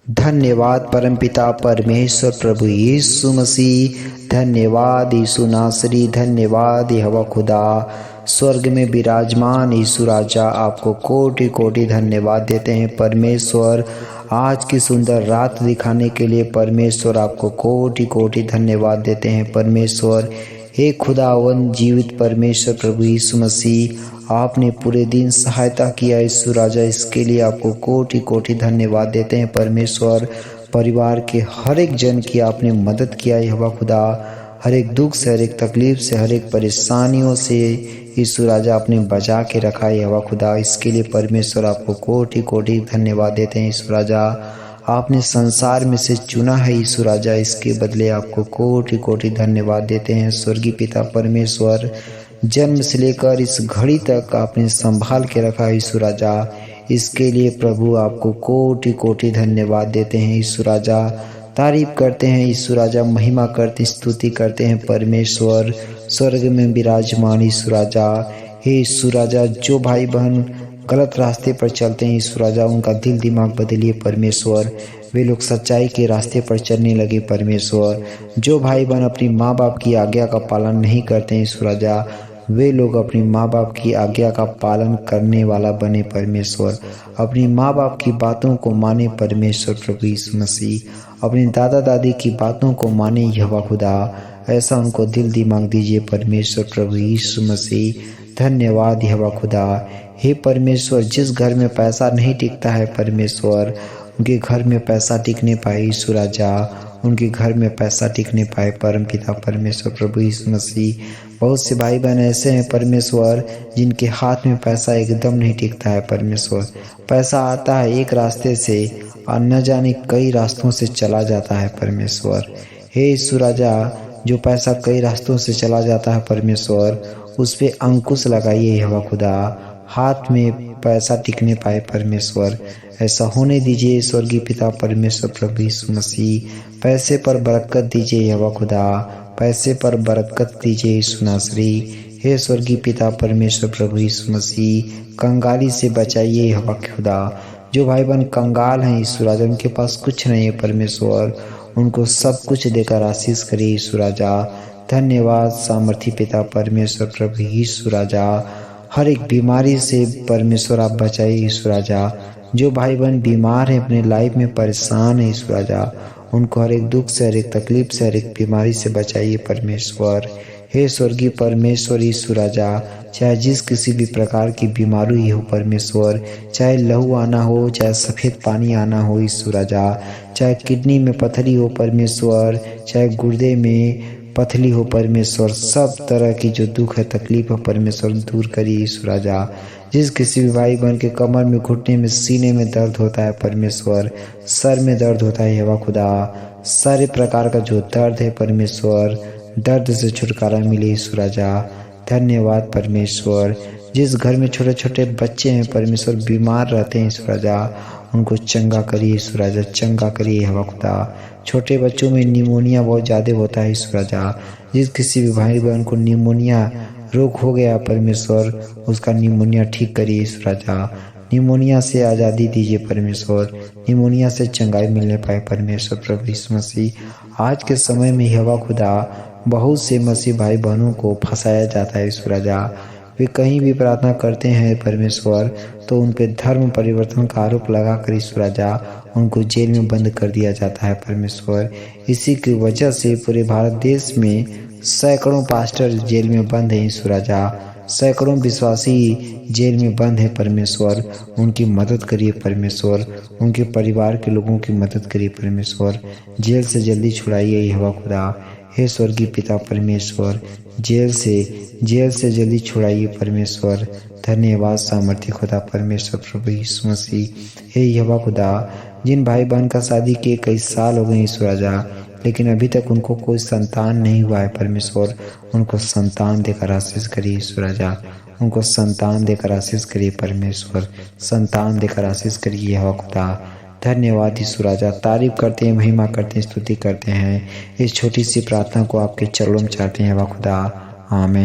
धन्यवाद परमपिता परमेश्वर प्रभु यीशु मसीह, धन्यवाद यीशु नासरी, धन्यवाद यहोवा खुदा। स्वर्ग में विराजमान यीशु राजा, आपको कोटि कोटि धन्यवाद देते हैं परमेश्वर। आज की सुंदर रात दिखाने के लिए परमेश्वर आपको कोटि कोटि धन्यवाद देते हैं परमेश्वर। हे खुदावन जीवित परमेश्वर प्रभु यीशु मसीह, आपने पूरे दिन सहायता किया यीशु राजा, इसके लिए आपको कोटि कोटि धन्यवाद देते हैं परमेश्वर। परिवार के हर एक जन की आपने मदद किया यहोवा खुदा, हर एक दुख से, हर एक तकलीफ से, हर एक परेशानियों से यीशु राजा आपने बचा के रखा है यहोवा खुदा, इसके लिए परमेश्वर आपको कोटि कोटि धन्यवाद देते हैं यीशु राजा। आपने संसार में से चुना है यीशु राजा, इसके बदले आपको कोटि कोटि धन्यवाद देते हैं स्वर्गीय पिता परमेश्वर। जन्म से लेकर इस घड़ी तक आपने संभाल के रखा है यीशु राजा, इसके लिए प्रभु आपको कोटि कोटि धन्यवाद देते हैं यीशु राजा। तारीफ करते हैं यीशु राजा, महिमा करते स्तुति करते हैं परमेश्वर। स्वर्ग में विराजमान यीशु राजा, हे यीशु राजा, जो भाई बहन गलत रास्ते पर चलते हैं यीशु राजा, उनका दिल दिमाग बदलिए परमेश्वर, वे लोग सच्चाई के रास्ते पर चलने लगे परमेश्वर। जो भाई बहन अपनी माँ बाप की आज्ञा का पालन नहीं करते हैं यीशु राजा, वे लोग अपनी माँ बाप की आज्ञा का पालन करने वाला बने परमेश्वर। अपनी माँ बाप की बातों को माने परमेश्वर प्रभु यीशु मसीह, अपने दादा दादी की बातों को माने यहोवा खुदा, ऐसा उनको दिल दिमाग दीजिए परमेश्वर प्रभु यीशु मसीह। धन्यवाद यहोवा खुदा। हे परमेश्वर, जिस घर में पैसा नहीं टिकता है परमेश्वर, उनके घर में पैसा टिकने पाए यीशु राजा, उनके घर में पैसा टिकने पाए परमपिता परमेश्वर प्रभु यीशु मसीह। बहुत से भाई बहन ऐसे हैं परमेश्वर, जिनके हाथ में पैसा एकदम नहीं टिकता है परमेश्वर। पैसा आता है एक रास्ते से और न जाने कई रास्तों से चला जाता है परमेश्वर। हे यीशु राजा, जो पैसा कई रास्तों से चला जाता है परमेश्वर, उस पे अंकुश लगाइए यहोवा खुदा, हाथ में पैसा टिकने पाए परमेश्वर, ऐसा होने दीजिए स्वर्गीय पिता परमेश्वर प्रभु यीशु मसीह। पैसे पर बरकत दीजिए यहोवा खुदा, पैसे पर बरकत दीजिए यीशु नासरी। हे स्वर्गीय पिता परमेश्वर प्रभु यीशु मसीह, कंगाली से बचाइए यहोवा खुदा। जो भाई बहन कंगाल हैं यीशु राजा, उनके पास कुछ नहीं है परमेश्वर, उनको सब कुछ देकर आशीष करिए यीशु राजा। धन्यवाद सामर्थी पिता परमेश्वर प्रभु यीशु राजा। हर एक बीमारी से परमेश्वर आप बचाइए यीशु राजा। जो भाई बहन बीमार हैं, अपने लाइफ में परेशान है यीशु राजा, उनको हर एक दुख से, हर एक तकलीफ से, हर एक बीमारी से बचाइए परमेश्वर। हे स्वर्गीय परमेश्वर यीशु राजा, चाहे जिस किसी भी प्रकार की बीमारी हो परमेश्वर, चाहे लहू आना हो, चाहे सफ़ेद पानी आना हो यीशु राजा, चाहे किडनी में पथरी हो परमेश्वर, चाहे गुर्दे में पथरी हो परमेश्वर, सब तरह की जो दुख है, तकलीफ है परमेश्वर, दूर करिए यीशु राजा। जिस किसी भी भाई बहन के कमर में, घुटने में, सीने में दर्द होता है परमेश्वर, सर में दर्द होता है यहोवा खुदा, सारे प्रकार का जो दर्द है परमेश्वर, दर्द से छुटकारा मिले यीशु राजा। धन्यवाद परमेश्वर। जिस घर में छोटे छोटे बच्चे हैं परमेश्वर, बीमार रहते हैं यीशु राजा, उनको चंगा करिए यीशु राजा, चंगा करिए यहोवा खुदा। छोटे बच्चों में निमोनिया बहुत ज़्यादा होता है यीशु राजा, जिस किसी भी भाई बहन को निमोनिया रोग हो गया परमेश्वर, उसका निमोनिया ठीक करिए यीशु राजा। निमोनिया से आज़ादी दीजिए परमेश्वर, निमोनिया से चंगाई मिलने पाए परमेश्वर प्रभु यीशु मसीह। आज के समय में यहोवा खुदा, बहुत से मसीह भाई बहनों को फंसाया जाता है यीशु राजा। वे कहीं भी प्रार्थना करते हैं परमेश्वर, तो उन पे धर्म परिवर्तन का आरोप लगा कर यीशु राजा उनको जेल में बंद कर दिया जाता है परमेश्वर। इसी की वजह से पूरे भारत देश में सैकड़ों पास्टर जेल में बंद हैं यीशु राजा, सैकड़ों विश्वासी जेल में बंद है परमेश्वर। उनकी मदद करिए परमेश्वर, उनके परिवार के लोगों की मदद करिए परमेश्वर। जेल से जल्दी छुड़ाइए यहोवा खुदा। हे स्वर्गीय पिता परमेश्वर, जेल से जल्दी छुड़ाइए परमेश्वर। धन्यवाद सामर्थ्य खुदा परमेश्वर प्रभु यीशु मसीह। हे यहोवा खुदा, जिन भाई बहन का शादी किए कई साल हो गए यीशु राजा, लेकिन अभी तक उनको कोई संतान नहीं हुआ है परमेश्वर, उनको संतान देकर आशीष करिए यीशु राजा, उनको संतान देकर आशीष करिए परमेश्वर, संतान देकर आशीष करिए यहोवा खुदा। धन्यवाद यीशु राजा। तारीफ करते हैं, महिमा करते हैं, स्तुति करते हैं। इस छोटी सी प्रार्थना को आपके चरणों में चाहते हैं यहोवा खुदा। आमीन।